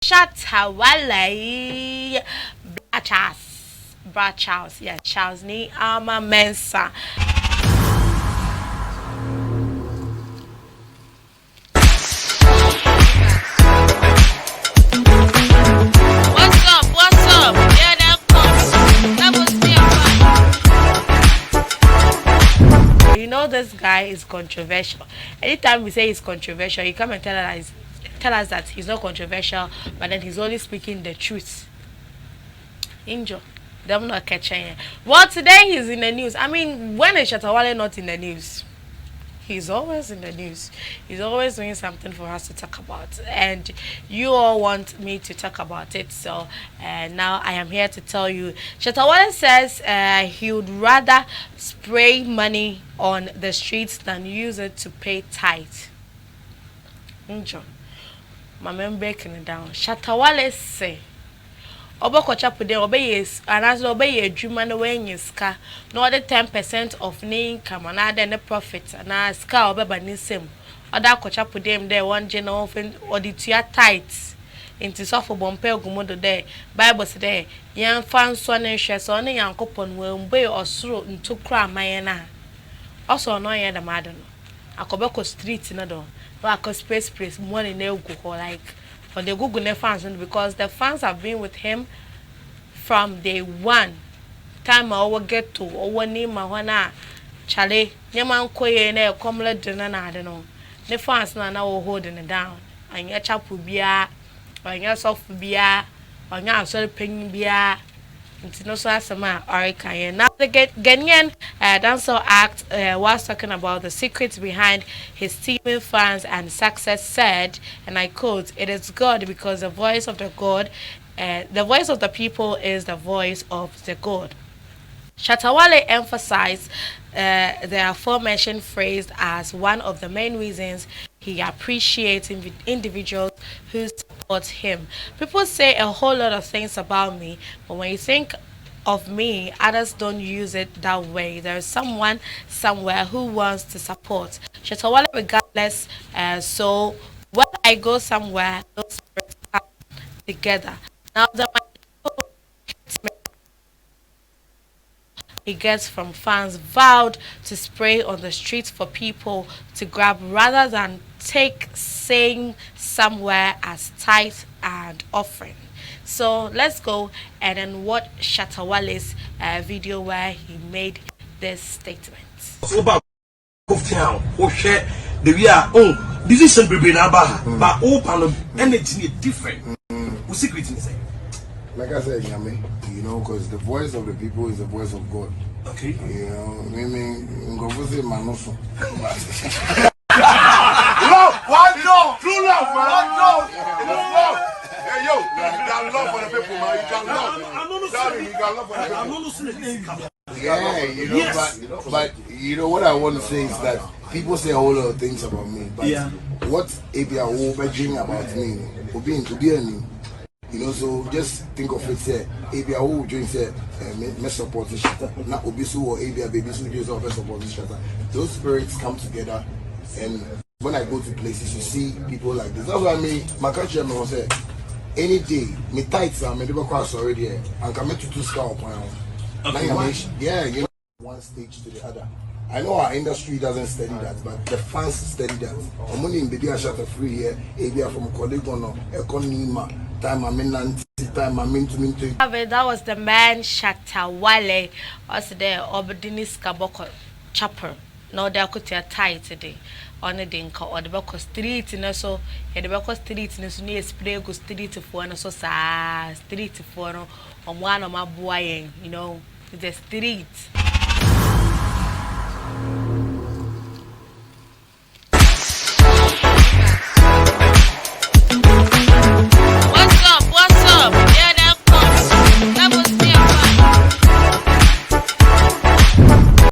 Shatta Wale. Brachas. Yeah, Charles ni ama mensa. What's up? What's up? Yeah, that comes. That was me. You know this guy is controversial. Anytime we say he's controversial, you come and tell us that he's not controversial, but then he's only speaking the truth. Angel. Them not catching. Well, today he's in the news. I mean, when is Shatta Wale not in the news? He's always in the news. He's always doing something for us to talk about. And you all want me to talk about it. So now I am here to tell you. Shatta Wale says he would rather spray money on the streets than use it to pay tithe. Angel. My man breaking it down. Shatta Wale say Obokocha pude obeyes and as obey adwuma no when ska no the 10% of ne income and other the profit and ska obeba ni sem other kocha pude dem there one general offering or the tia tithes into suffer bompe ogumodo there bible say there yan fan so ne hwe so ne yankopon we mbe osoro nto kra aman na also no yan the mad no akobeko street no do no akos space money na egu like for the Google fans because the fans have been with him from day one. Time I will get to or name my wana chale nyaman koye na komle dina na I don't know. The fans na holding it down. And your chapu bia, or your soft bia, or your sorry penny bia. It's no so as a man or now the Ghanaian dancer act was talking about the secrets behind his teaming fans and success said, and I quote, "It is God because the voice of the God, the voice of the people is the voice of the God." Shatta Wale emphasized the aforementioned phrase as one of the main reasons he appreciates individuals who support him. People say a whole lot of things about me, but when you think of me, others don't use it that way. There is someone somewhere who wants to support. Shatta Wale regardless, so when I go somewhere, those spirits come together. Now the he gets from fans vowed to spray on the streets for people to grab rather than take saying somewhere as tithe and offering. So let's go and then watch Shatta Wale's video where he made this statement. Town, share the we are this is something but open energy different. What secret is like I said, Yami, you know, because the voice of the people is the voice of God. Okay. You know, meaning, love, one love, true love, man. One love, love. Hey, yo, you got love for the people, man. You got love. You got love for the people. Yeah, you know, yes. But you know what I want to say is that people say a whole lot of things about me, but what Abia will be about me, will be into being. You know, so just think of it, say, Abia who join say, me support the Shatta. Not Obisu or Abia baby who joins or support the Shatta. Those spirits come together, and when I go to places, you see people like this. That's why my country will say, any day, me tights are me never cross already, and come to two scar upon. Yeah, you know, one stage to the other. I know our industry doesn't study that, but the fans study that. I'm only in the Shatta free here, Abia from Kolegono, Ekonima. That was the man Shatta Wale. Also there, Obedinis Kaboko Chopper. No, they could tell tight today. On the dinka or the Boko street in so, and the Boko street in so near spray go street to four and so sa street to four on one of my boy, you know, the street.